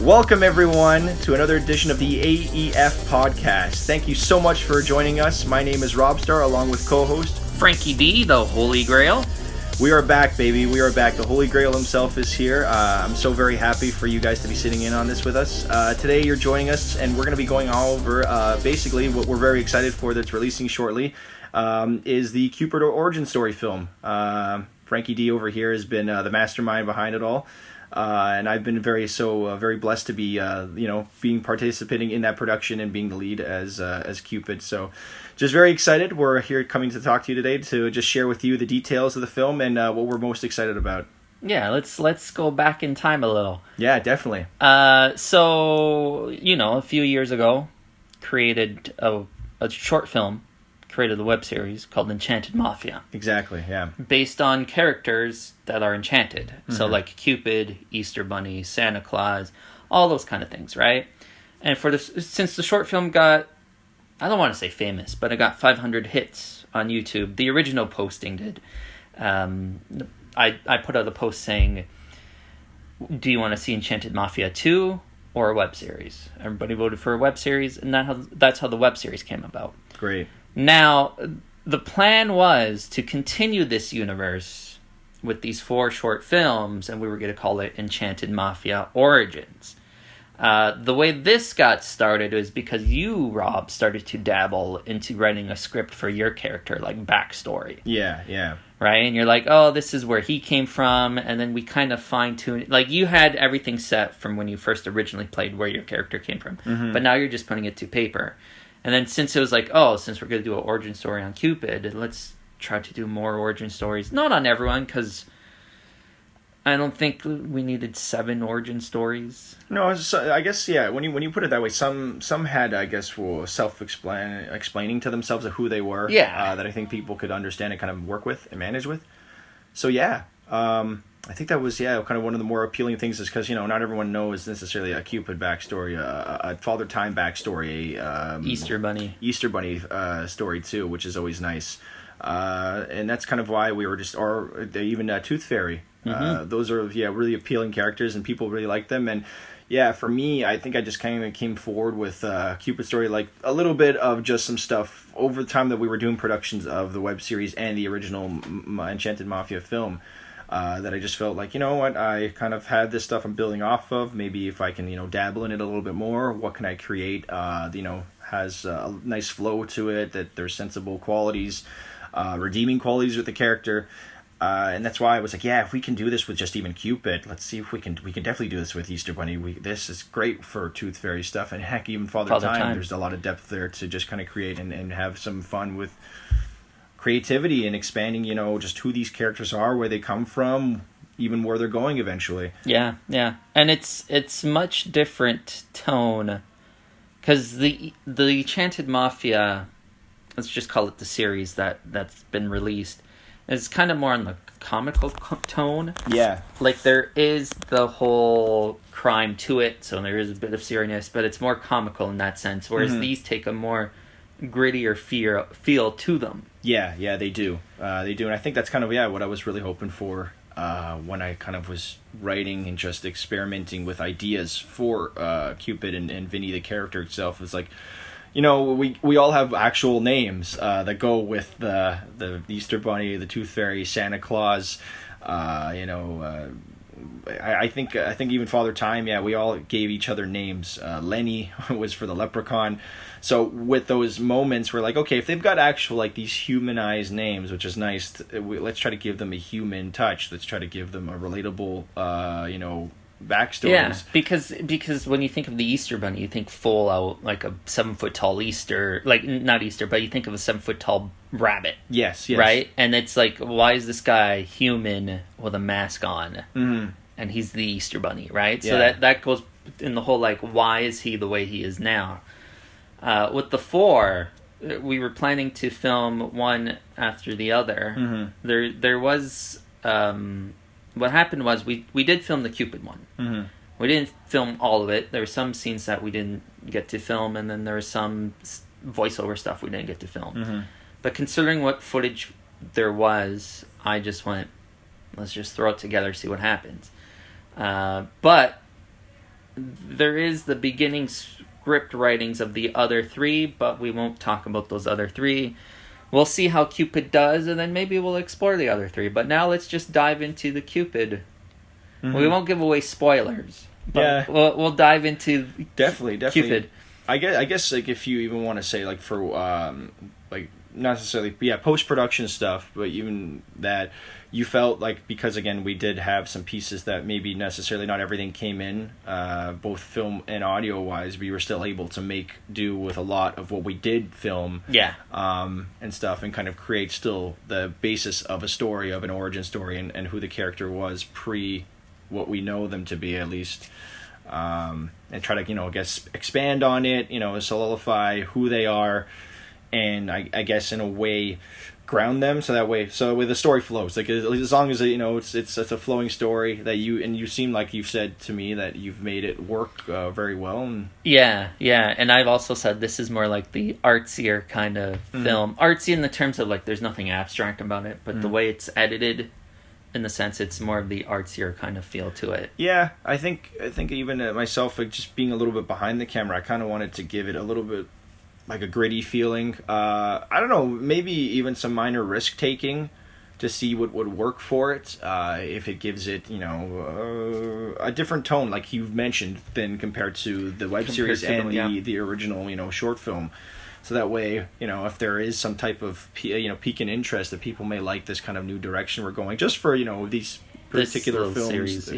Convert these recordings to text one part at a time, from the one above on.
Welcome, everyone, to another edition of the AEF Podcast. Thank you so much for joining us. My name is Robstar, along with co-host Frankie D, the Holy Grail. We are back, baby. We are back. The Holy Grail himself is here. I'm so very happy for you guys to be sitting in on this with us. Today, you're joining us, and we're going to be going over basically what we're very excited for that's releasing shortly is the Cupid origin story film. Frankie D over here has been the mastermind behind it all. And I've been very blessed to be, participating in that production and being the lead as Cupid. So just very excited. We're here coming to talk to you today to just share with you the details of the film and what we're most excited about. Yeah, let's go back in time a little. Yeah, definitely. So, a few years ago, created a short film, created a web series called Enchanted Mafia. Exactly, yeah. Based on characters that are enchanted. Mm-hmm. So like Cupid, Easter Bunny, Santa Claus, all those kind of things, right? And since the short film got, I don't want to say famous, but it got 500 hits on YouTube. The original posting did. I put out a post saying, do you want to see Enchanted Mafia 2 or a web series? Everybody voted for a web series, and that's how the web series came about. Great. Now, the plan was to continue this universe with these 4 short films, and we were going to call it Enchanted Mafia Origins. The way this got started is because you, Rob, started to dabble into writing a script for your character, like backstory. Yeah. Right? And you're like, oh, this is where he came from, and then we kind of fine-tuned it. Like, you had everything set from when you first originally played where your character came from, but now you're just putting it to paper. And then since it was like, since we're going to do an origin story on Cupid, let's try to do more origin stories. Not on everyone, because I don't think we needed 7 origin stories. No, I guess, yeah, when you put it that way, some had, I guess, explaining to themselves of who they were. Yeah. That I think people could understand and kind of work with and manage with. So, yeah. I think that was, kind of one of the more appealing things is because, not everyone knows necessarily a Cupid backstory, a Father Time backstory, Easter Bunny story too, which is always nice. And that's kind of why we were even Tooth Fairy. Those are, really appealing characters and people really like them. And yeah, for me, I think I just kind of came forward with Cupid story, like a little bit of just some stuff over the time that we were doing productions of the web series and the original Enchanted Mafia film. That I just felt like, I kind of had this stuff I'm building off of. Maybe if I can, dabble in it a little bit more, what can I create, has a nice flow to it, that there's sensible qualities, redeeming qualities with the character. And that's why I was like, if we can do this with just even Cupid, let's see if we can definitely do this with Easter Bunny. This is great for Tooth Fairy stuff. And heck, even Father Time, there's a lot of depth there to just kind of create and have some fun with creativity and expanding, just who these characters are, where they come from, even where they're going eventually. Yeah. And it's much different tone, because the Enchanted Mafia, let's just call it the series that's been released, is kind of more on the comical tone. Yeah. Like, there is the whole crime to it, so there is a bit of seriousness, but it's more comical in that sense, whereas these take a more grittier feel to them. Yeah, they do. And I think that's kind of, what I was really hoping for when I kind of was writing and just experimenting with ideas for Cupid and Vinny, the character itself. It's like, we all have actual names that go with the Easter Bunny, the Tooth Fairy, Santa Claus, I think even Father Time, we all gave each other names. Lenny was for the leprechaun. So with those moments, we're like, okay, if they've got actual, like, these humanized names, which is nice, let's try to give them a human touch. Let's try to give them a relatable, backstories. Yeah, because when you think of the Easter Bunny, you think full out, like a 7-foot tall Easter, like, not Easter, but you think of a 7-foot tall rabbit. Yes. Right? And it's like, why is this guy human with a mask on? Mm-hmm. And he's the Easter Bunny, right? Yeah. So that goes in the whole, like, why is he the way he is now? With the 4, we were planning to film one after the other. Mm-hmm. There was... what happened was we did film the Cupid one. Mm-hmm. We didn't film all of it. There were some scenes that we didn't get to film, and then there was some voiceover stuff we didn't get to film. Mm-hmm. But considering what footage there was, I just went, let's just throw it together, see what happens. But there is the beginning script writings of the other 3, but we won't talk about those other 3. We'll see how Cupid does, and then maybe we'll explore the other 3. But now let's just dive into the Cupid. Mm-hmm. We won't give away spoilers. But we'll dive into definitely Cupid. I guess like if you even want to say like for like not necessarily post-production stuff, but even that you felt like, because again we did have some pieces that maybe necessarily not everything came in both film and audio wise, we were still able to make do with a lot of what we did film and stuff, and kind of create still the basis of a story, of an origin story, and who the character was pre what we know them to be, at least, and try to I guess expand on it, solidify who they are, and I guess in a way ground them so the story flows, like as long as it's a flowing story that you seem like you've said to me that you've made it work very well. And and I've also said this is more like the artsier kind of film, artsy in the terms of like there's nothing abstract about it, but the way it's edited, in the sense it's more of the artsier kind of feel to it. Yeah, I think even myself, like just being a little bit behind the camera, I kind of wanted to give it a little bit like a gritty feeling. I don't know, maybe even some minor risk taking to see what would work for it. If it gives it, a different tone, like you've mentioned, than compared to the web series and the original, short film. So that way, if there is some type of, peak in interest that people may like this kind of new direction we're going, just for, these particular films. Series,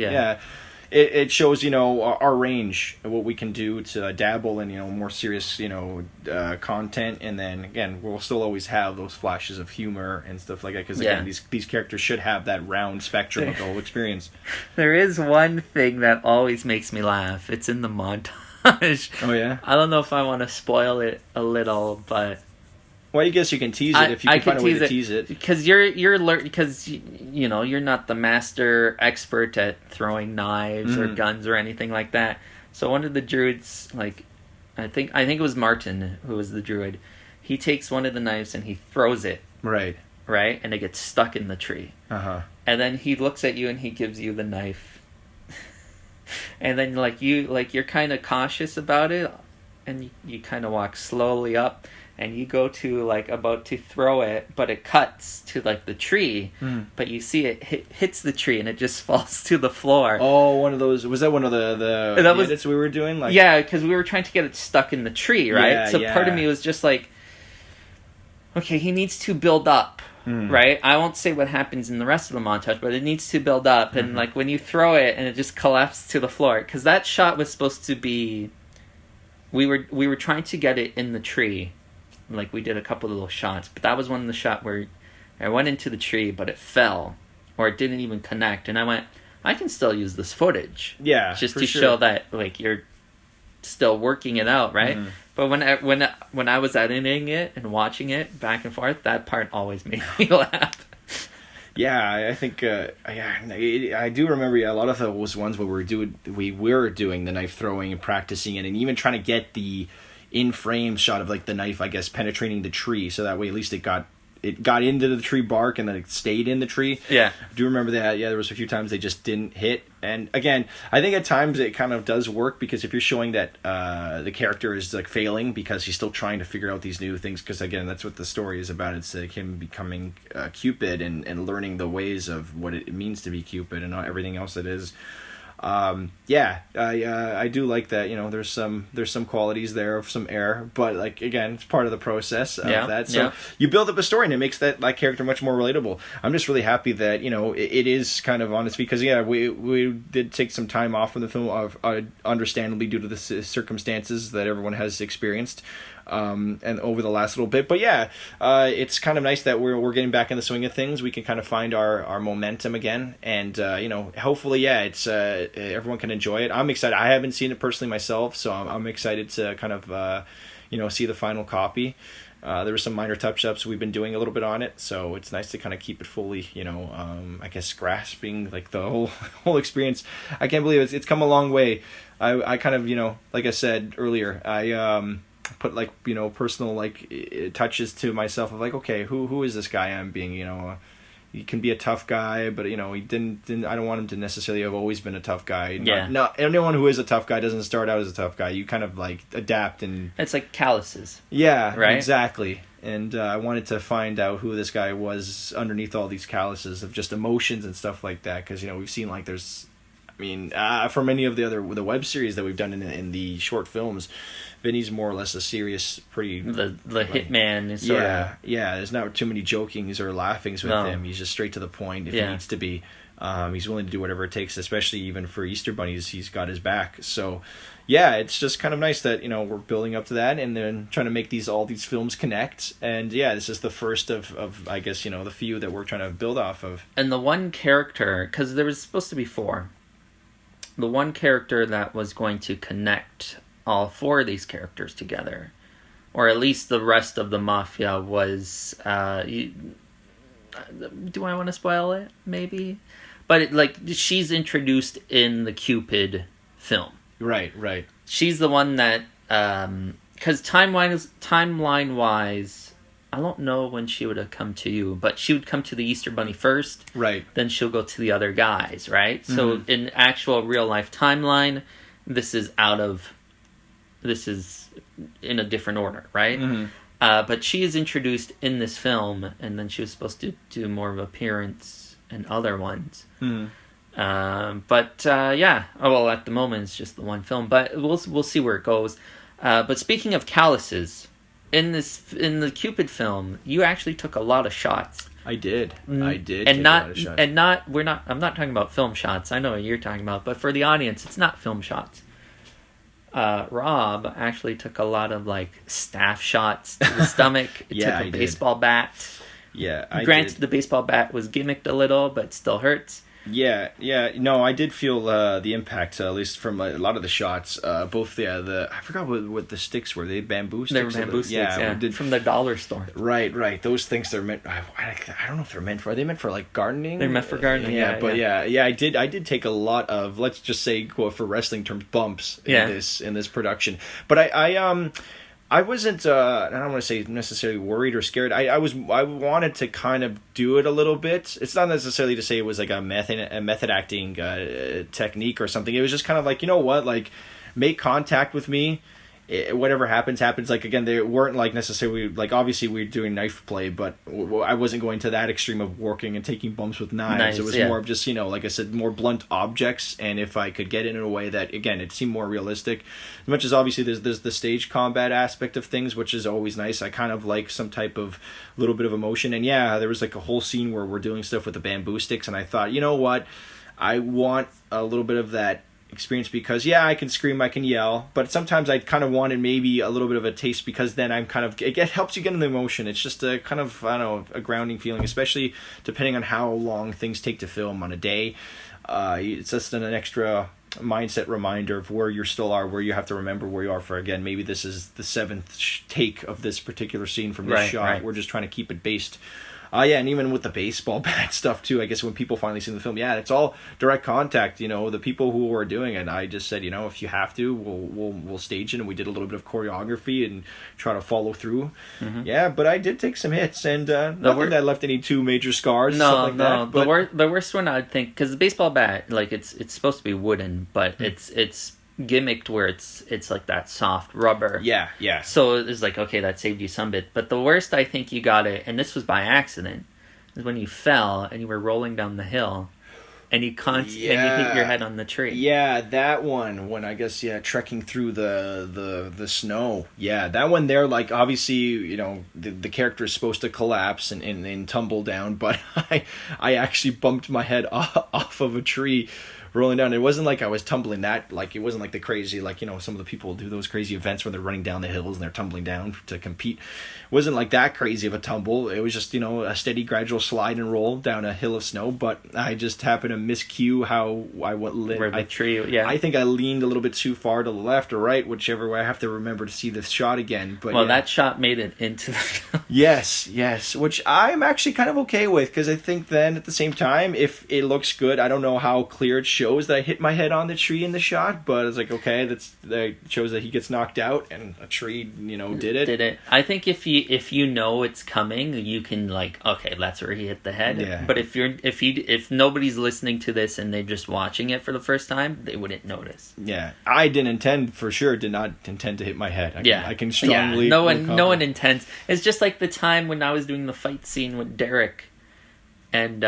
it shows, our range of what we can do to dabble in, more serious, content. And then, again, we'll still always have those flashes of humor and stuff like that. Because, again, these characters should have that round spectrum of the whole experience. There is one thing that always makes me laugh. It's in the montage. Oh, yeah? I don't know if I want to spoil it a little, but... Well, I guess you can tease it if you can find a way to tease it. Because you're not the master expert at throwing knives or guns or anything like that. So one of the druids, like, I think it was Martin who was the druid. He takes one of the knives and he throws it. Right. Right? And it gets stuck in the tree. Uh-huh. And then he looks at you and he gives you the knife. And then you're kind of cautious about it, and you kind of walk slowly up, and you go to about to throw it, but it cuts to the tree, but you see it hits the tree and it just falls to the floor. Oh, one of those. Was that one of the edits we were doing? Because we were trying to get it stuck in the tree, right? Part of me was just like, okay, he needs to build up. Right? I won't say what happens in the rest of the montage, but it needs to build up. And when you throw it and it just collapses to the floor, because that shot was supposed to be, we were trying to get it in the tree, we did a couple of little shots, but that was one of the shots where I went into the tree, but it fell, or it didn't even connect, and I went, I can still use this footage, just to show that you're still working it out, right? But when I was editing it and watching it back and forth, that part always made me laugh. Yeah, I think I do remember a lot of those ones where we were doing the knife throwing and practicing it, and even trying to get the in frame shot of the knife, I guess, penetrating the tree, so that way at least it got into the tree bark and then it stayed in the tree. Yeah. I do remember that. Yeah, there was a few times they just didn't hit. And again, I think at times it kind of does work, because if you're showing that the character is failing because he's still trying to figure out these new things, because again, that's what the story is about. It's him becoming Cupid and learning the ways of what it means to be Cupid and not everything else it is. I do like that. There's some qualities there of some air, but again, it's part of the process of that. So you build up a story, and it makes that character much more relatable. I'm just really happy that it is kind of on its feet, because we did take some time off from the film, understandably due to the circumstances that everyone has experienced. And over the last little bit, but it's kind of nice that we're getting back in the swing of things. We can kind of find our momentum again, and hopefully, it's everyone can enjoy it. I'm excited. I haven't seen it personally myself, so I'm excited to kind of see the final copy. There were some minor touch-ups we've been doing a little bit on it, so it's nice to kind of keep it fully, I guess, grasping the whole experience. I can't believe it's come a long way. I kind of, like I said earlier, I put personal touches to myself of okay, who is this guy I'm being he can be a tough guy, but he didn't. I don't want him to necessarily have always been a tough guy. Yeah. Not anyone who is a tough guy doesn't start out as a tough guy. You kind of like adapt and. It's like calluses. Yeah. Right. Exactly. And I wanted to find out who this guy was underneath all these calluses of just emotions and stuff like that, because we've seen like there's. I mean, for many of the web series that we've done in the short films, Vinny's more or less a serious, pretty... The hitman is sort of... Yeah, there's not too many jokings or laughings with him. He's just straight to the point if he needs to be. He's willing to do whatever it takes, especially even for Easter bunnies. He's got his back. So, yeah, it's just kind of nice that, we're building up to that and then trying to make all these films connect. And, yeah, this is the first of I guess, the few that we're trying to build off of. And the one character, because there was supposed to be 4... The one character that was going to connect all 4 of these characters together, or at least the rest of the mafia, was... do I want to spoil it? Maybe? But she's introduced in the Cupid film. Right. She's the one that... Because timeline-wise... I don't know when she would have come to you, but she would come to the Easter Bunny first. Right. Then she'll go to the other guys, right? Mm-hmm. So in actual real life timeline, this is in a different order, right? Mm-hmm. But she is introduced in this film, and then she was supposed to do more of an appearance in other ones. Mm-hmm. Well, at the moment it's just the one film, but we'll see where it goes. But speaking of calluses. In the Cupid film, you actually took a lot of shots. I did. And take a lot of shots. I'm not talking about film shots. I know what you're talking about, but for the audience, it's not film shots. Rob actually took a lot of staff shots to the stomach. It took a baseball bat. Yeah, Granted, the baseball bat was gimmicked a little, but still hurts. Yeah. No, I did feel the impact, at least from a lot of the shots. Both I forgot what the sticks were. They bamboo sticks. They were bamboo sticks. Yeah. From the dollar store. Right. Those things they're meant. I don't know if they're meant for. Are they meant for gardening? They're meant for gardening. I did take a lot of, let's just say, for wrestling terms, bumps in this production. But I wasn't. I don't want to say necessarily worried or scared. I wanted to kind of do it a little bit. It's not necessarily to say it was like a method acting technique or something. It was just kind of make contact with me. Whatever happens. Again, they weren't necessarily obviously we're doing knife play, but I wasn't going to that extreme of working and taking bumps with knives. It was more of just like I said, more blunt objects, and if I could get it in a way that, again, it seemed more realistic. As much as obviously there's the stage combat aspect of things, which is always nice. I kind of like some type of little bit of emotion, and there was a whole scene where we're doing stuff with the bamboo sticks, and I thought, you know what, I want a little bit of that experience, because I can scream, I can yell, but sometimes I kind of wanted maybe a little bit of a taste, because then I'm kind of, it helps you get in the emotion. It's just a kind of, I don't know, a grounding feeling, especially depending on how long things take to film on a day. It's just an extra mindset reminder of where you still are, where you have to remember where you are for, again, maybe this is the 7th take of this particular scene from this shot. Right. We're just trying to keep it based. And even with the baseball bat stuff too, I guess when people finally see the film, it's all direct contact. The people who were doing it, I just said, if you have to, we'll stage it, and we did a little bit of choreography and try to follow through. Mm-hmm. But I did take some hits, and nothing that left any too major scars. That. But the worst one, I'd think, because the baseball bat, it's supposed to be wooden, but it's gimmicked where it's like that soft rubber. Yeah. So it's okay, that saved you some bit. But the worst, I think you got it, and this was by accident, is when you fell and you were rolling down the hill, and you and you hit your head on the tree. Yeah, that one, when I guess trekking through the snow. Yeah, that one there, obviously the character is supposed to collapse and tumble down, but I actually bumped my head off of a tree rolling down. It wasn't like I was tumbling that, it wasn't like the crazy, some of the people do those crazy events where they're running down the hills and they're tumbling down to compete. It wasn't like that crazy of a tumble. It was just, a steady gradual slide and roll down a hill of snow, but I just happened to miscue how I think I leaned a little bit too far to the left or right, whichever way. I have to remember to see the shot again. But that shot made it into the film. Yes, which I'm actually kind of okay with, because I think then at the same time, if it looks good, I don't know how clear it should shows that I hit my head on the tree in the shot, but it's like, okay, that shows that he gets knocked out and a tree, did it. I think if you know it's coming, you can like, okay, that's where he hit the head. Yeah. But if nobody's listening to this and they're just watching it for the first time, they wouldn't notice. Yeah, I did not intend to hit my head. I can strongly. No one intends. It's just like the time when I was doing the fight scene with Derek, and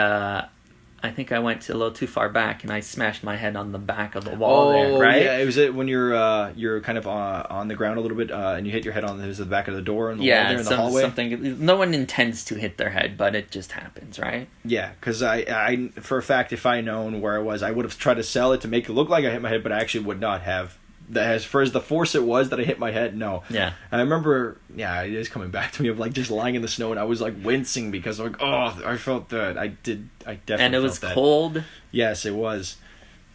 I think I went a little too far back and I smashed my head on the back of the wall there, right? Yeah, it was when you're kind of on the ground a little bit and you hit your head on the back of the door in the wall there in the hallway. Something. No one intends to hit their head, but it just happens, right? Yeah, because I for a fact, if I known where I was, I would have tried to sell it to make it look like I hit my head, but I actually would not have. As far as the force it was that I hit my head, no. Yeah. And I remember, it is coming back to me of like just lying in the snow and I was like wincing because like, I felt that. I definitely and it was felt that. Cold. Yes, it was.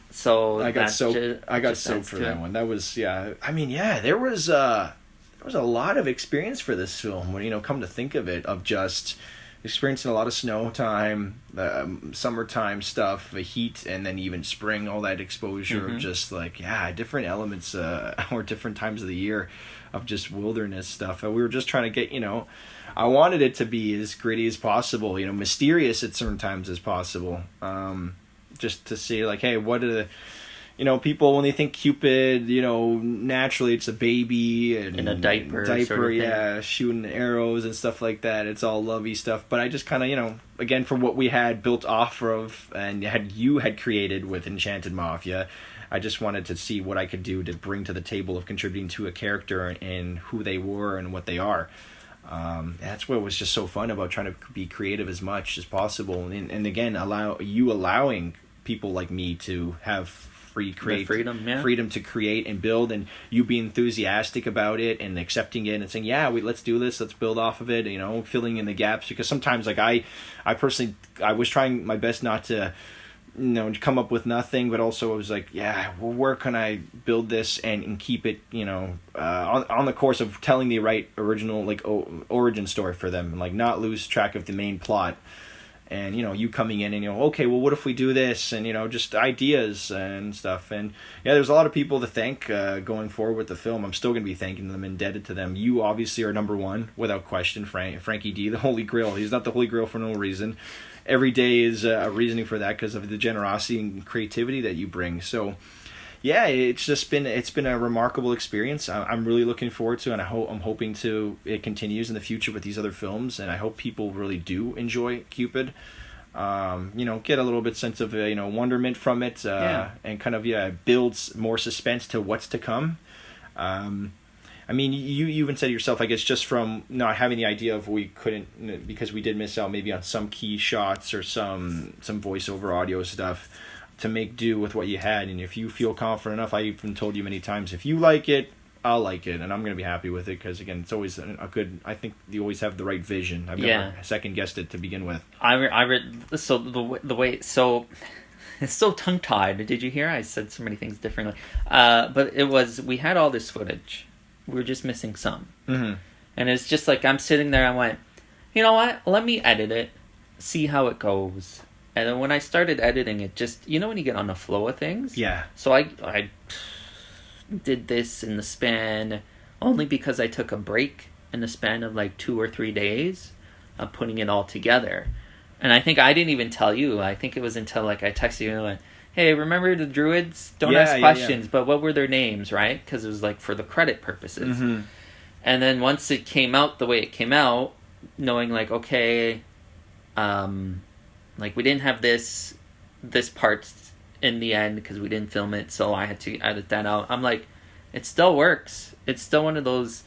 So I got soaked for that one. That was I mean, there was a lot of experience for this film when come to think of it, of just experiencing a lot of snow time, summertime stuff, the heat, and then even spring, all that exposure of just like different elements or different times of the year of just wilderness stuff. And we were just trying to get I wanted it to be as gritty as possible, mysterious at certain times as possible, just to see like, hey, what are the people when they think Cupid, naturally it's a baby and in a diaper sort of shooting arrows and stuff like that. It's all lovey stuff. But I just kind of, again, from what we had built off of and you had created with Enchanted Mafia, I just wanted to see what I could do to bring to the table of contributing to a character and who they were and what they are. That's what was just so fun about trying to be creative as much as possible. And again, allowing people like me to have freedom to create and build, and you be enthusiastic about it and accepting it and saying, let's do this, let's build off of it, filling in the gaps, because sometimes like I personally, I was trying my best not to come up with nothing, but also I was like, where can I build this and keep it on the course of telling the right original like origin story for them, and like not lose track of the main plot. And, you coming in and, okay, well, what if we do this? And, just ideas and stuff. And, there's a lot of people to thank going forward with the film. I'm still going to be thanking them, indebted to them. You obviously are number one, without question, Frankie D, the Holy Grail. He's not the Holy Grail for no reason. Every day is a reasoning for that because of the generosity and creativity that you bring. So, it's been a remarkable experience. I'm really looking forward to, and I'm hoping it continues in the future with these other films, and I hope people really do enjoy Cupid. Get a little bit sense of wonderment from it, and kind of builds more suspense to what's to come. I mean, you even said yourself, I guess, just from not having the idea of we couldn't, because we did miss out maybe on some key shots or some voiceover audio stuff, to make do with what you had. And if you feel confident enough, I even told you many times, if you like it, I'll like it, and I'm going to be happy with it, because again, it's always a good, I think you always have the right vision. I've never second guessed it to begin with. I read, so the way, so it's so tongue tied. Did you hear? I said so many things differently. But it was, we had all this footage. We were just missing some. Mm-hmm. And it's just like, I'm sitting there, I went, you know what? Let me edit it, see how it goes. And then when I started editing it, just, when you get on the flow of things? Yeah. So I did this in the span, only because I took a break in the span of like 2 or 3 days of putting it all together. And I think I didn't even tell you. I think it was until like I texted you and went, hey, remember the druids? Don't ask questions, but what were their names, right? Because it was like for the credit purposes. Mm-hmm. And then once it came out the way it came out, knowing like, okay, like we didn't have this part in the end because we didn't film it, so I had to edit that out. I'm like, it still works. It's still one of those,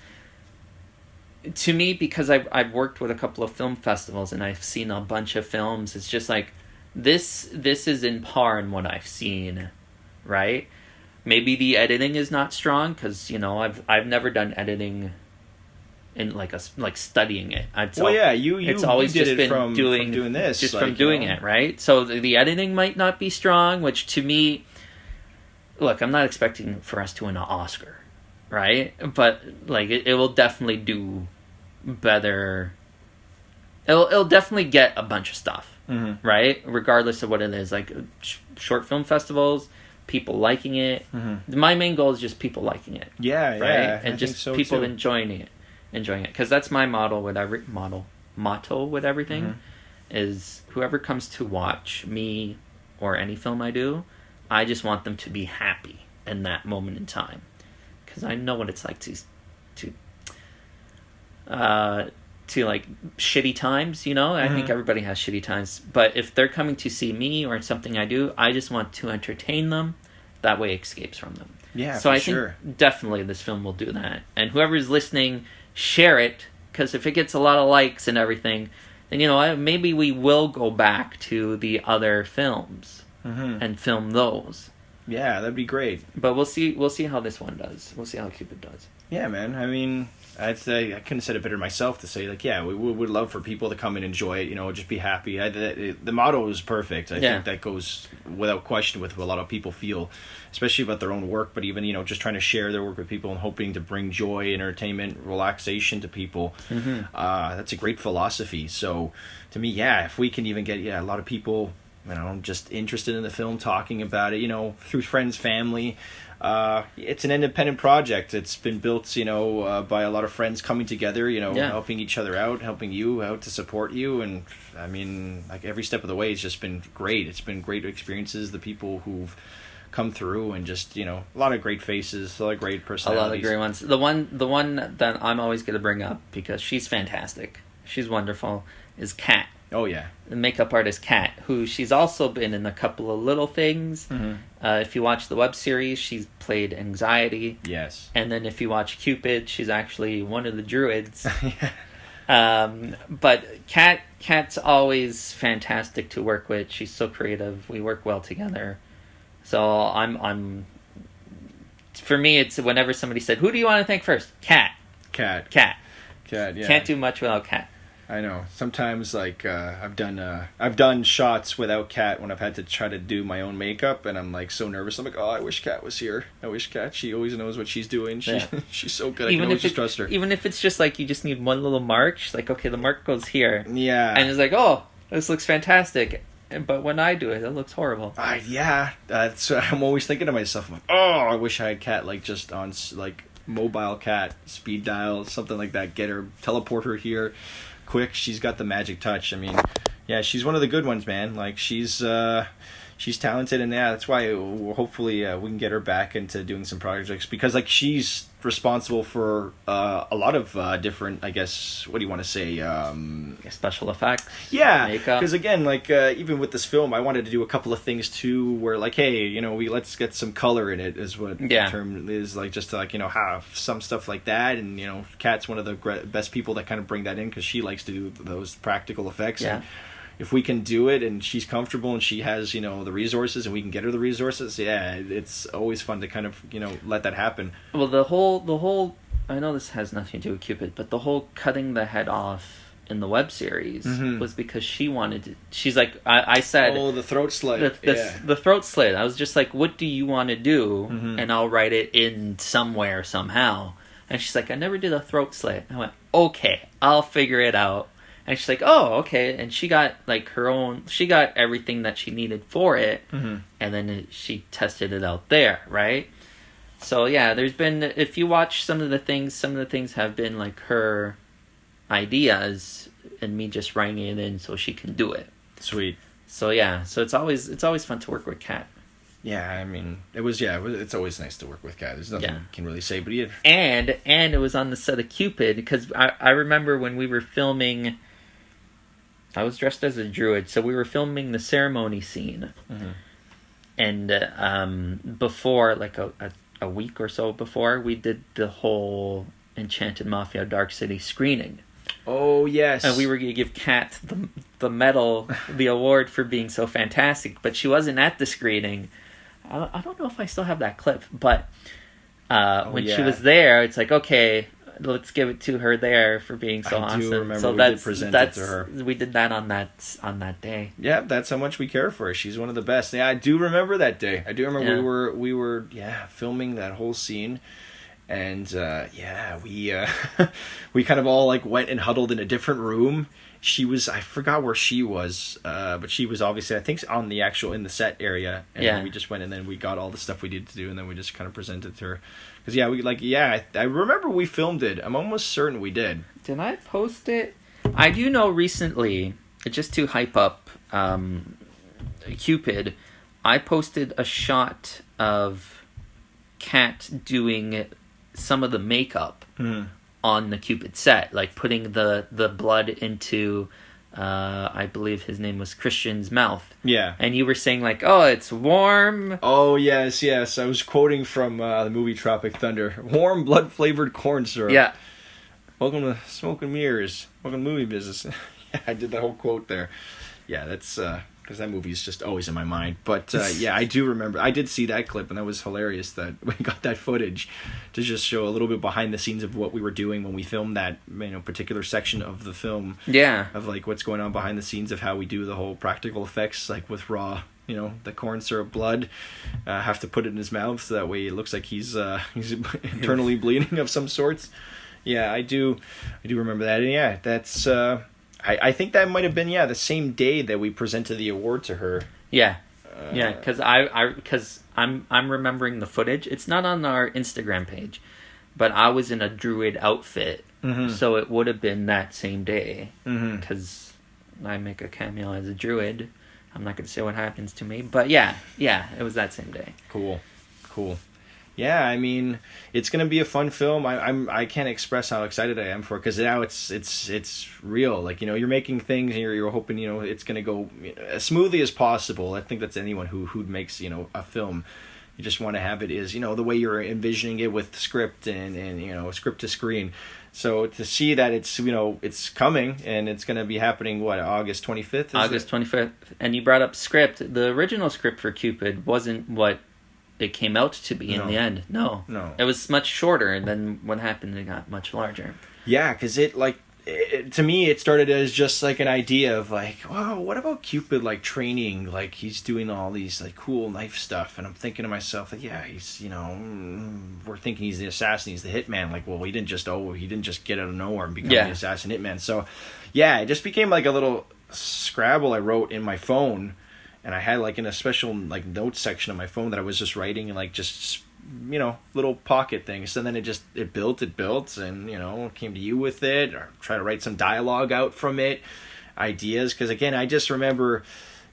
to me, because I've worked with a couple of film festivals and I've seen a bunch of films. It's just like, this is in par in what I've seen, right? Maybe the editing is not strong because I've never done editing in like studying it. It's always you did just it been from doing this, just like, from doing it, right? So the editing might not be strong, which to me, look, I'm not expecting for us to win an Oscar, right? But like it will definitely do better. It'll definitely get a bunch of stuff, right? Regardless of what it is, like short film festivals, people liking it. My main goal is just people liking it. Yeah, right? yeah, And just people enjoying it, because that's my motto with everything. Is whoever comes to watch me or any film I do, I just want them to be happy in that moment in time, because I know what it's like to like shitty times, you know. I think everybody has shitty times, but if they're coming to see me or something I do, I just want to entertain them. That way it escapes from them. Yeah, so for I sure. think definitely this film will do that, and whoever's listening, share it, because if it gets a lot of likes and everything, then, you know, maybe we will go back to the other films and film those. Yeah, that'd be great. But we'll see how this one does. We'll see how Cupid does. Yeah, man. I mean, I'd say I couldn't have said it better myself to say, like, yeah, we would love for people to come and enjoy it, you know, just be happy. The motto is perfect. I think that goes without question with what a lot of people feel, especially about their own work, but even, you know, just trying to share their work with people and hoping to bring joy, entertainment, relaxation to people. That's a great philosophy. So to me, yeah, if we can even get a lot of people, you know, just interested in the film, talking about it, you know, through friends, family. It's an independent project. It's been built, you know, by a lot of friends coming together, you know, helping each other out, helping you out to support you. And I mean, like, every step of the way, it's just been great. It's been great experiences. The people who've come through, and just, you know, a lot of great faces, a lot of great personalities. A lot of great ones. The one that I'm always going to bring up, because she's fantastic, she's wonderful, is Kat. Oh, yeah. The makeup artist Kat, who she's also been in a couple of little things. If you watch the web series, she's played Anxiety. Yes. And then if you watch Cupid, she's actually one of the druids. But Kat's always fantastic to work with. She's so creative. We work well together. So I'm for me, it's whenever somebody said, "Who do you want to thank first?" Kat, yeah. Can't do much without Kat. I know. Sometimes, like, I've done shots without Kat when I've had to try to do my own makeup, and I'm like so nervous. I'm like, oh, I wish Kat was here. I wish Kat. She always knows what she's doing. She's so good. I can always just trust her. Even if it's just like you just need one little mark, she's like, okay, the mark goes here. Yeah. And it's like, oh, this looks fantastic. But when I do it, it looks horrible. That's I'm always thinking to myself, like, oh, I wish I had Kat, like, just on, like, mobile Kat, speed dial, something like that. Get her, teleport her here. Quick. She's got the magic touch. I mean, yeah, she's one of the good ones, man. Like, she's talented, and that's why hopefully we can get her back into doing some projects, because, like, she's responsible for a lot of different, I guess, what do you want to say, special effects, makeup. Because again, like, even with this film, I wanted to do a couple of things too, where, like, hey, you know, let's get some color in it, is what the term is, like, just to, like, you know, have some stuff like that. And, you know, Kat's one of the best people that kind of bring that in, because she likes to do those practical effects. And if we can do it, and she's comfortable, and she has, you know, the resources, and we can get her the resources, it's always fun to kind of, you know, let that happen. Well, the whole I know this has nothing to do with Cupid, but the whole cutting the head off in the web series was because she wanted to, she's like, I said, the throat slit. The throat slit. I was just like, what do you want to do? And I'll write it in somewhere, somehow. And she's like, I never did a throat slit. I went, okay, I'll figure it out. And she's like, oh, okay. And she got, like, she got everything that she needed for it. And then she tested it out there, right? So, yeah, there's been, if you watch some of the things have been, like, her ideas, and me just writing it in so she can do it. Sweet. So, yeah, so it's always fun to work with Kat. Yeah, I mean, it's always nice to work with Kat. There's nothing you can really say, but yeah. And it was on the set of Cupid, because I remember when we were filming, I was dressed as a druid, so we were filming the ceremony scene. And before, like a week or so before, we did the whole Enchanted Mafia Dark City screening. Oh, yes. And we were going to give Kat the medal, the award for being so fantastic, but she wasn't at the screening. I don't know if I still have that clip, but when she was there, it's like, okay, let's give it to her there for being so awesome. I do remember so we did present it to her. We did that on that day. Yeah, that's how much we care for her. She's one of the best. Yeah, I do remember that day. I do remember we were filming that whole scene, And we we kind of all like went and huddled in a different room. I forgot where she was, but she was obviously, I think, in the set area. And then we just went, and then we got all the stuff we needed to do, and then we just kind of presented to her. Because I remember we filmed it. I'm almost certain we did. Did I post it? I do know recently, just to hype up Cupid, I posted a shot of Kat doing some of the makeup on the Cupid set, like putting the blood into, I believe his name was Christian's mouth. Yeah. And you were saying like, oh, it's warm. Oh, yes. I was quoting from the movie Tropic Thunder. Warm, blood-flavored corn syrup. Yeah. Welcome to Smoke and Mirrors. Welcome to movie business. Yeah, I did the whole quote there. Yeah, that's... because that movie is just always in my mind. But I do remember. I did see that clip, and that was hilarious that we got that footage to just show a little bit behind the scenes of what we were doing when we filmed that particular section of the film. Yeah. Of like what's going on behind the scenes of how we do the whole practical effects, like with raw, the corn syrup blood. Have to put it in his mouth so that way it looks like he's internally bleeding of some sorts. Yeah, I do remember that. And yeah, that's. I think that might have been the same day that we presented the award to her. Yeah, because I'm remembering the footage. It's not on our Instagram page, but I was in a druid outfit, so it would have been that same day. Because I make a cameo as a druid. I'm not going to say what happens to me, but yeah, it was that same day. Cool. Yeah, I mean, it's gonna be a fun film. I can't express how excited I am for it because now it's real. Like you're making things and you're hoping it's gonna go as smoothly as possible. I think that's anyone who makes a film. You just want to have it is the way you're envisioning it with script and script to screen. So to see that it's coming and it's gonna be happening August 25th. August 25th, and you brought up script. The original script for Cupid wasn't what it came out to be in the end. No. It was much shorter, and then what happened, it got much larger. Yeah, because to me, it started as just like an idea of like, wow, what about Cupid training? Like he's doing all these cool knife stuff, and I'm thinking to myself, like, yeah, he's we're thinking he's the assassin, he's the hitman. Like, well, he didn't just get out of nowhere and become the assassin hitman. So, yeah, it just became like a little Scrabble I wrote in my phone. And I had in a special notes section of my phone that I was just writing and just little pocket things. So then it built and came to you with it, or try to write some dialogue out from it, ideas. Because again, I just remember,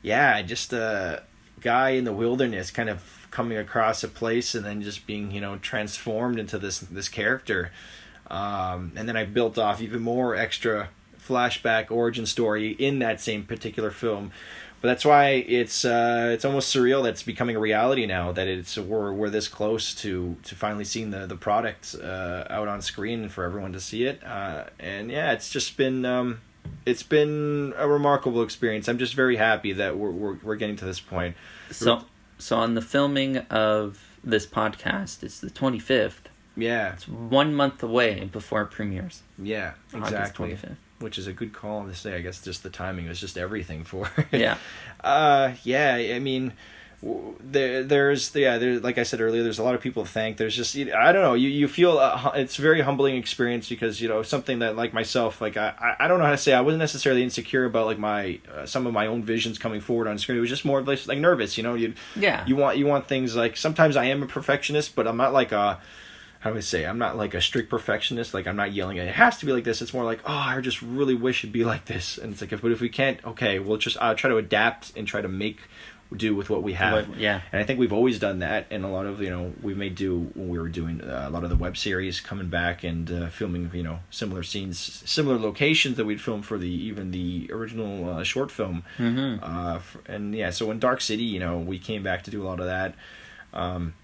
just a guy in the wilderness kind of coming across a place and then just being transformed into this character. And then I built off even more extra flashback origin story in that same particular film. But that's why it's almost surreal that it's becoming a reality now, that we're this close to finally seeing the product out on screen for everyone to see it. And yeah, it's just been a remarkable experience. I'm just very happy that we're getting to this point. So on the filming of this podcast, it's the 25th. Yeah. It's 1 month away before it premieres. Yeah, exactly. August 25th. Which is a good call to say. I guess just the timing was just everything for it. Yeah. I mean, there's like I said earlier, there's a lot of people to thank. There's just, I don't know, you feel it's a very humbling experience because something that like myself, I don't know how to say, I wasn't necessarily insecure about my some of my own visions coming forward on screen. It was just more nervous. You want things sometimes I am a perfectionist, but I'm not how do I say? I'm not a strict perfectionist. I'm not yelling at it. It has to be like this. It's more I just really wish it'd be like this. And it's but if we can't, okay, we'll just try to adapt and try to make do with what we have. Yeah. And I think we've always done that. And a lot of, we may do when we were doing a lot of the web series, coming back and filming, similar scenes, similar locations that we'd filmed for even the original short film. Mm-hmm. So when Dark City, we came back to do a lot of that.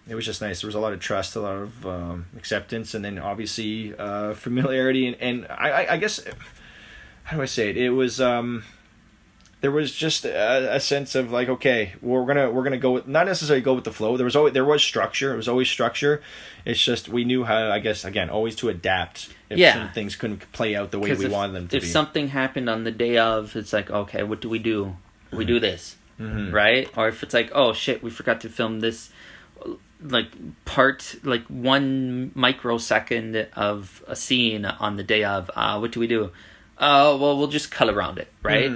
It was just nice. There was a lot of trust, a lot of acceptance, and then obviously familiarity. And I guess, how do I say it? It was there was just a sense of okay, we're gonna go with, not necessarily go with the flow. There was structure. It was always structure. It's just we knew how, I guess, again, always to adapt if some things couldn't play out the way we wanted them to be. If something happened on the day of, it's okay, what do? We do this, right? Or if it's oh shit, we forgot to film this. like part, like 1 microsecond of a scene on the day of, what do we do? Well, we'll just cut around it, right?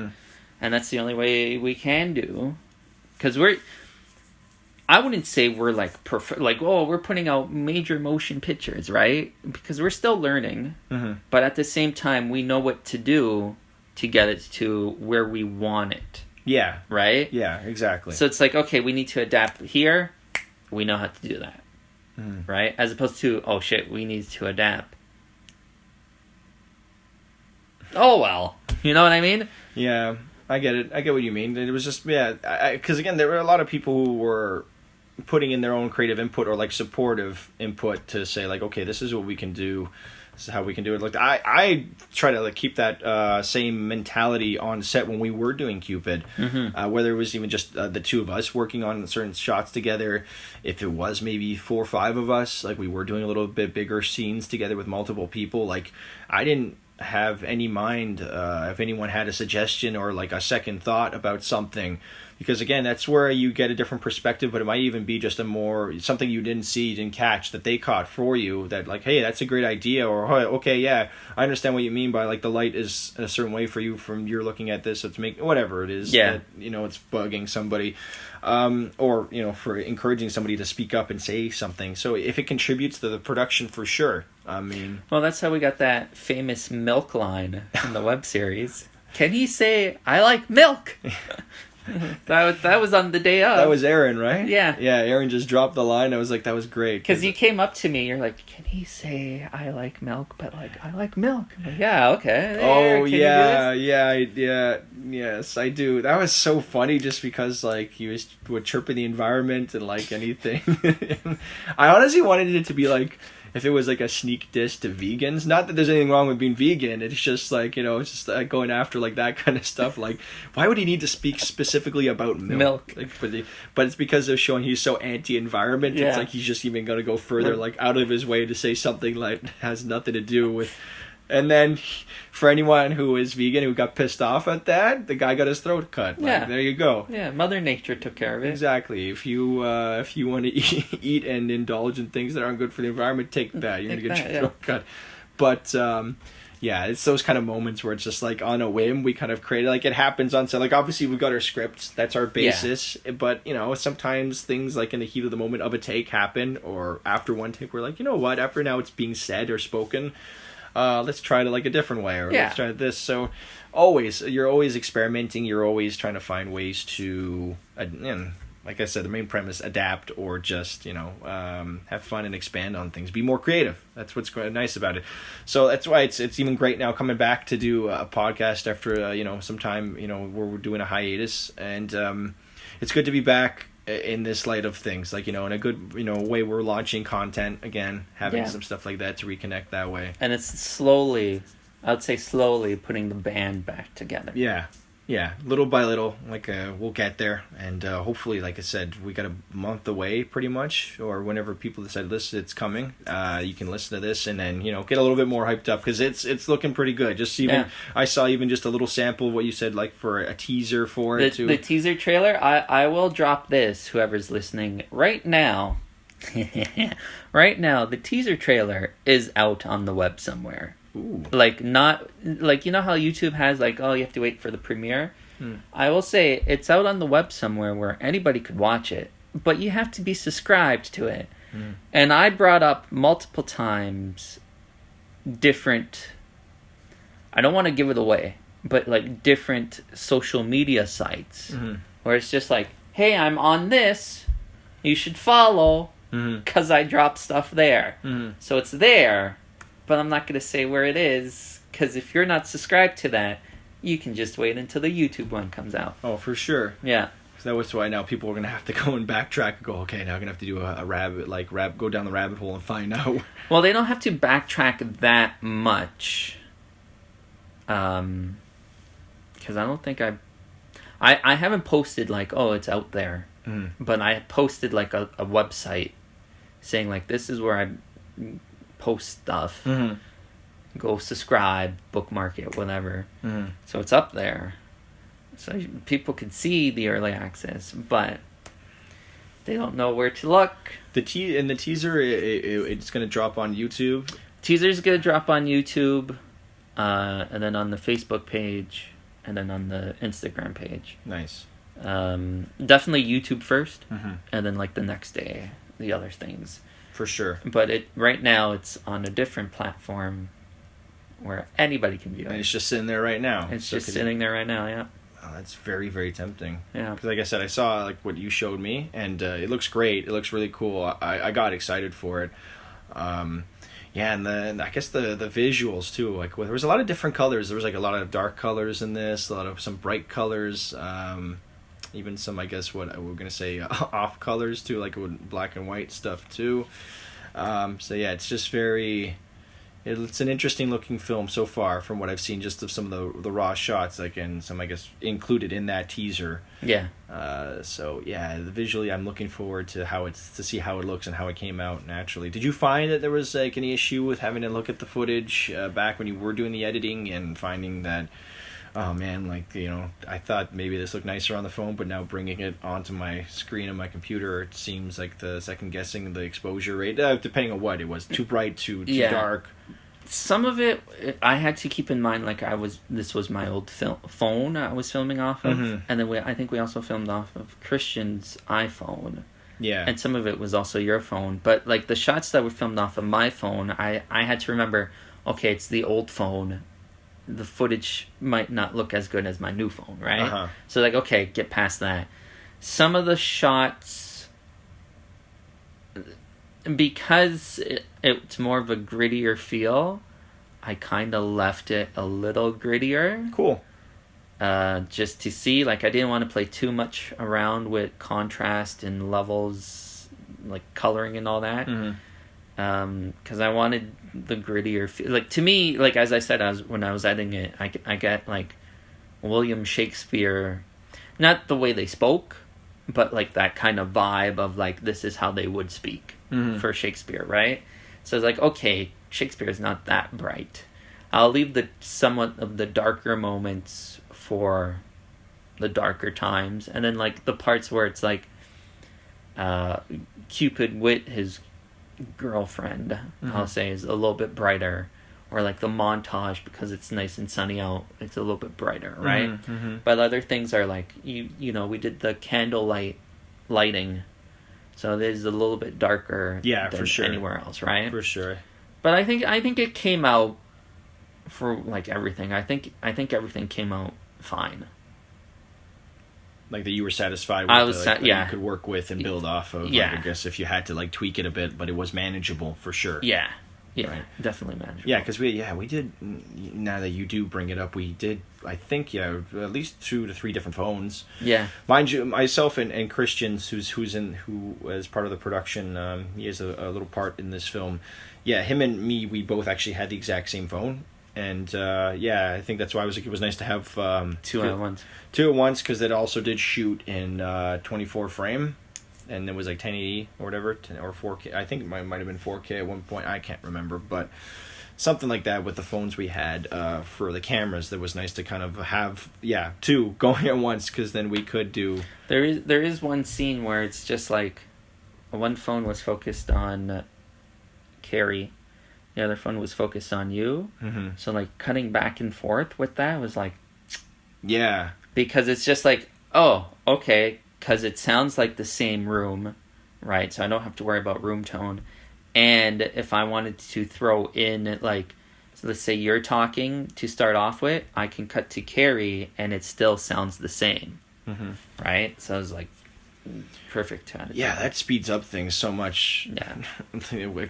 And that's the only way we can do, because I wouldn't say we're like we're putting out major motion pictures, right? Because we're still learning, but at the same time, we know what to do to get it to where we want it. Yeah. Right? Yeah, exactly. So it's like, okay, we need to adapt here. We know how to do that. Right? As opposed to, oh shit, we need to adapt. Oh well. You know what I mean? Yeah, I get it. I get what you mean. It was just, because again, there were a lot of people who were putting in their own creative input or like supportive input to say like, okay, this is what we can do. This is how we can do it. Like I try to like keep that same mentality on set when we were doing Cupid, whether it was even just the two of us working on certain shots together. If it was maybe 4 or 5 of us, like we were doing a little bit bigger scenes together with multiple people. Like I didn't have any mind if anyone had a suggestion or like a second thought about something, because again, that's where you get a different perspective, but it might even be just something you didn't see, you didn't catch, that they caught for you, that like, hey, that's a great idea, or oh, okay, yeah, I understand what you mean by like the light is a certain way for you from you're looking at this, so it's making whatever it is, that, it's bugging somebody, or for encouraging somebody to speak up and say something. So if it contributes to the production, for sure. I mean, well, that's how we got that famous milk line in the web series. Can he say, "I like milk"? That was on the day of. That was Aaron, right? Yeah. Yeah, Aaron just dropped the line. I was like, that was great. Because you came up to me, you're like, can he say, "I like milk," but like, "I like milk"? I'm like, yeah, okay. Oh, yeah, yes, I do. That was so funny just because, like, he would chirp in the environment and, like, anything. I honestly wanted it to be, like, if it was like a sneak diss to vegans, not that there's anything wrong with being vegan, it's just like, it's just going after like that kind of stuff. Like, why would he need to speak specifically about milk? Like, but it's because they're showing he's so anti-environment. It's like he's just even going to go further, like out of his way to say something like has nothing to do with. And then, for anyone who is vegan who got pissed off at that, the guy got his throat cut. Like, there you go. Yeah, Mother Nature took care of it. Exactly. If you want to eat and indulge in things that aren't good for the environment, take that. You're gonna get your throat cut. But it's those kind of moments where it's just like on a whim we kind of create. Like it happens on set. Like obviously we've got our scripts. That's our basis. Yeah. But sometimes things like in the heat of the moment of a take happen, or after one take we're like, you know what? After now it's being said or spoken. Let's try it like a different way, or let's try this. So you're always experimenting. You're always trying to find ways to, like I said, the main premise, adapt or just, have fun and expand on things. Be more creative. That's what's nice about it. So that's why it's even great now coming back to do a podcast after, some time, where we're doing a hiatus. And it's good to be back in this light of things, like in a good way we're launching content again, having some stuff like that to reconnect that way. And it's slowly putting the band back together. Yeah, little by little, like we'll get there, and hopefully, like I said, we got a month away pretty much, or whenever people decide this, it's coming. You can listen to this and then get a little bit more hyped up, because it's looking pretty good. Just even I saw even just a little sample of what you said, like for a teaser for it too. The teaser trailer. I will drop this. Whoever's listening right now, right now, the teaser trailer is out on the web somewhere. Ooh. Like not like how YouTube has like, oh, you have to wait for the premiere. I will say it's out on the web somewhere where anybody could watch it, but you have to be subscribed to it. And I brought up multiple times different, I don't want to give it away, but like different social media sites where it's just like, hey, I'm on this, you should follow because I drop stuff there. So it's there. But I'm not going to say where it is, because if you're not subscribed to that, you can just wait until the YouTube one comes out. Oh, for sure. Yeah. So that's why now people are going to have to go and backtrack and go, okay, now I'm going to have to do a go down the rabbit hole and find out. Well, they don't have to backtrack that much. Because I don't think I haven't posted like, oh, it's out there. But I posted like a website saying like, this is where I post stuff. Go subscribe, bookmark it, whatever. So it's up there, so people could see the early access. But They don't know where to look. The teaser, it's going to drop on YouTube. Teaser's going to drop on YouTube, and then on the Facebook page, and then on the Instagram page. Nice. Definitely YouTube first, and then like the next day, the other things. For sure. But right now it's on a different platform where anybody can view it. And it's just sitting there right now. It's just sitting there right now, yeah. Oh, that's very, very tempting. Yeah. Because like I said, I saw like what you showed me, and it looks great. It looks really cool. I got excited for it. Yeah, and I guess the visuals too. Like there was a lot of different colors. There was like a lot of dark colors in this, some bright colors, even some, I guess, what we're gonna say off colors too, like black and white stuff too. So yeah, it's just very. It's an interesting looking film so far, from what I've seen, just of some of the raw shots, like, and some, I guess, included in that teaser. Yeah. So yeah, visually, I'm looking forward to see how it looks and how it came out naturally. Did you find that there was like any issue with having to look at the footage back when you were doing the editing and finding that, oh man, like, you know, I thought maybe this looked nicer on the phone, but now bringing it onto my screen on my computer, it seems like the second guessing the exposure rate, depending on what it was, too bright, too dark. Some of it, I had to keep in mind, like, this was my old phone I was filming off of, and then I think we also filmed off of Christian's iPhone. Yeah. And some of it was also your phone, but, like, the shots that were filmed off of my phone, I had to remember, okay, it's the old phone. The footage might not look as good as my new phone, right? So, like, okay, get past that. Some of the shots, because it's more of a grittier feel, I kind of left it a little grittier. Cool. Just to see, like, I didn't want to play too much around with contrast and levels, like coloring and all that. Because I wanted the grittier feel. Like, to me, like, as I said, when I was editing it, I get, like, William Shakespeare, not the way they spoke, but, like, that kind of vibe of, like, this is how they would speak for Shakespeare, right? So it's like, okay, Shakespeare is not that bright. I'll leave somewhat of the darker moments for the darker times, and then, like, the parts where it's, like, Cupid with his girlfriend, I'll say, is a little bit brighter, or like the montage, because it's nice and sunny out, it's a little bit brighter, right? But other things are like, you know, we did the candlelight lighting, so it is a little bit darker than for sure. anywhere else, right? For sure. But I think it came out for, like, everything. I think everything came out fine. Like, that you were satisfied with, that you could work with and build off of. Yeah. Like, I guess if you had to, like, tweak it a bit, but it was manageable for sure. Yeah, right. Definitely manageable. Yeah, because we did. Now that you do bring it up, we did. I think at least 2 to 3 different phones. Yeah, mind you, myself and Christian, who as part of the production, he has a little part in this film. Yeah, him and me, we both actually had the exact same phone. And I think that's why it was nice to have 2 at once. 2 at once, because it also did shoot in 24 frame, and it was like 1080 or whatever, or 4K. I think it might have been 4K at one point. I can't remember, but something like that with the phones we had for the cameras. That was nice to kind of have 2 going at once, because then we could do. There is one scene where it's just like one phone was focused on Carrie. The other phone was focused on you. So, like, cutting back and forth with that was like... Yeah. Because it's just like, oh, okay, because it sounds like the same room, right? So I don't have to worry about room tone. And if I wanted to throw in, like, so let's say you're talking to start off with, I can cut to Carrie, and it still sounds the same, right? So it's like... perfect. Yeah, that speeds up things so much. Yeah.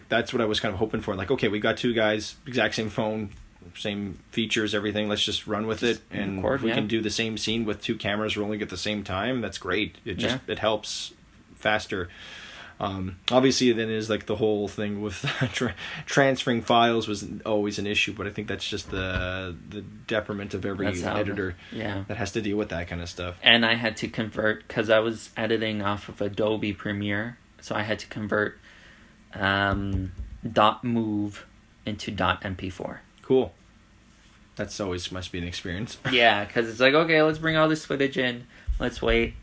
That's what I was kind of hoping for. Like, okay, we got 2 guys, exact same phone, same features, everything. Let's just run with it, and we can do the same scene with 2 cameras rolling at the same time. That's great. It helps faster. Obviously, then is like the whole thing with transferring files was always an issue, but I think that's just the detriment of every editor that has to deal with that kind of stuff. And I had to convert, because I was editing off of Adobe Premiere, so I had to convert .mov into .mp4. Cool. That's always must be an experience. Yeah, because it's like, okay, let's bring all this footage in. Let's wait.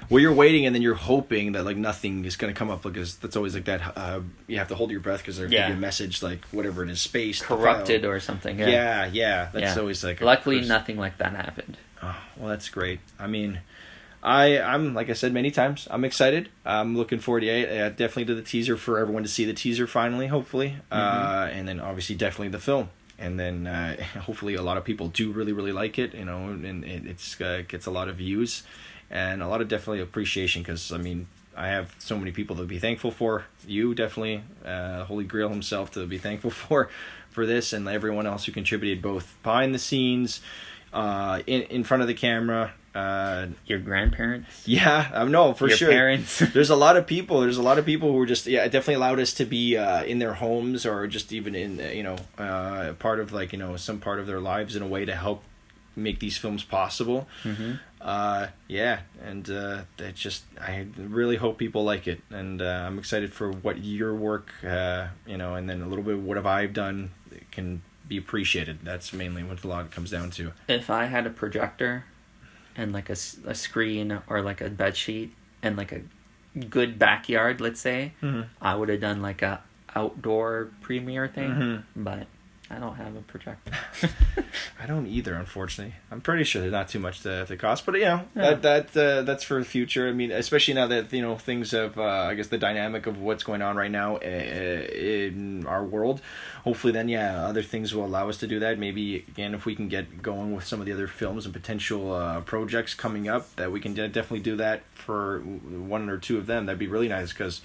well, you're waiting and then you're hoping that like nothing is going to come up, because that's always like that. You have to hold your breath because there's going to be a message like whatever it is, space corrupted or something. Yeah. That's always like. Luckily, nothing like that happened. Oh, well, that's great. I mean, I'm like I said many times, I'm excited. I'm looking forward to definitely to the teaser, for everyone to see the teaser finally, hopefully, and then obviously definitely the film. And then hopefully a lot of people do really, really like it, and it's gets a lot of views and a lot of definitely appreciation, because, I mean, I have so many people to be thankful for. You, definitely, Holy Grail himself, to be thankful for this, and everyone else who contributed both behind the scenes, in front of the camera. Your grandparents? Yeah, no, for your sure. Your parents? There's a lot of people who were just, it definitely allowed us to be in their homes, or just even in, part of like, some part of their lives in a way to help make these films possible. And it's just, I really hope people like it, and I'm excited for what your work, and then a little bit of what have I done can be appreciated. That's mainly what a lot comes down to. If I had a projector and like a screen or like a bed sheet and like a good backyard, let's say, I would have done like a outdoor premiere thing, but I don't have a projector. I don't either, unfortunately. I'm pretty sure there's not too much to cost, but that's for the future. I mean, especially now that things have, I guess, the dynamic of what's going on right now in our world. Hopefully, then other things will allow us to do that. Maybe again, if we can get going with some of the other films and potential projects coming up, that we can definitely do that for one or two of them. That'd be really nice, because,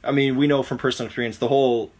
I mean, we know from personal experience the whole.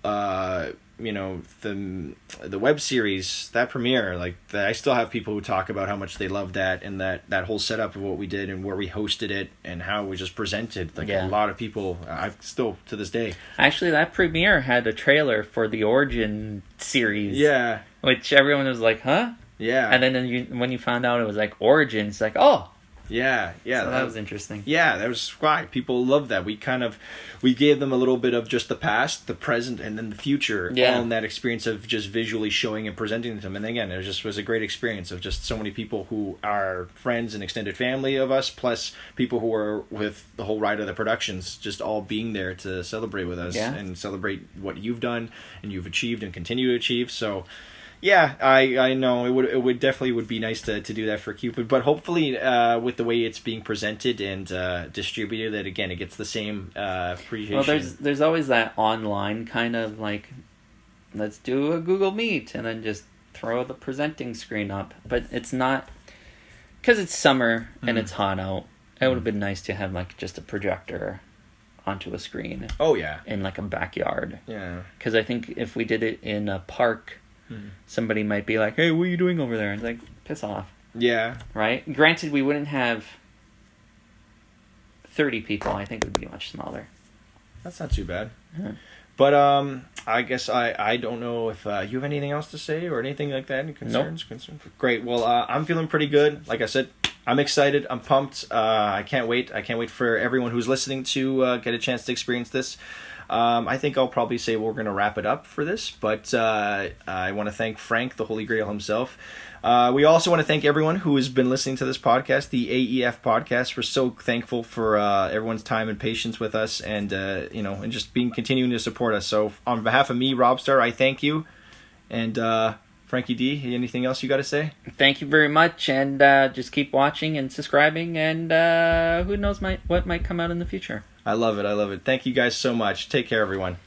The web series, that premiere, like I still have people who talk about how much they love that, and that whole setup of what we did and where we hosted it and how it was just presented. Like a lot of people, I still to this day. Actually, that premiere had a trailer for the Origin series. Yeah, which everyone was like, "Huh?" Yeah, and then when you found out it was like Origin, it's like, "Oh." Yeah. So that was interesting. Yeah, that was why people love that. We gave them a little bit of just the past, the present, and then the future. All in that experience of just visually showing and presenting to them. And again, it was a great experience of just so many people who are friends and extended family of us, plus people who are with the whole ride of the productions, just all being there to celebrate with us and celebrate what you've done and you've achieved and continue to achieve. So. Yeah, I know it would definitely be nice to do that for Cupid, but hopefully with the way it's being presented and distributed, that again it gets the same appreciation. Well, there's always that online kind of like, let's do a Google Meet and then just throw the presenting screen up, but it's not, because it's summer and it's hot out. It would have been nice to have like just a projector onto a screen. Oh yeah, in like a backyard. Yeah, because I think if we did it in a park. Somebody might be like, "Hey, what are you doing over there?" And it's like, piss off. Yeah. Right? Granted, we wouldn't have 30 people. I think it would be much smaller. That's not too bad. Yeah. But I guess I don't know if you have anything else to say or anything like that. Any concerns? Nope. Great. Well, I'm feeling pretty good. Like I said, I'm excited. I'm pumped. I can't wait. I can't wait for everyone who's listening to get a chance to experience this. I think I'll probably say we're going to wrap it up for this, but I want to thank Frank, the Holy Grail himself. We also want to thank everyone who has been listening to this podcast, the AEF Podcast. We're so thankful for everyone's time and patience with us, and and just continuing to support us. So on behalf of me, Robstar, I thank you, and Frankie D, anything else you got to say? Thank you very much, and just keep watching and subscribing, and who knows what might come out in the future. I love it. Thank you guys so much. Take care, everyone.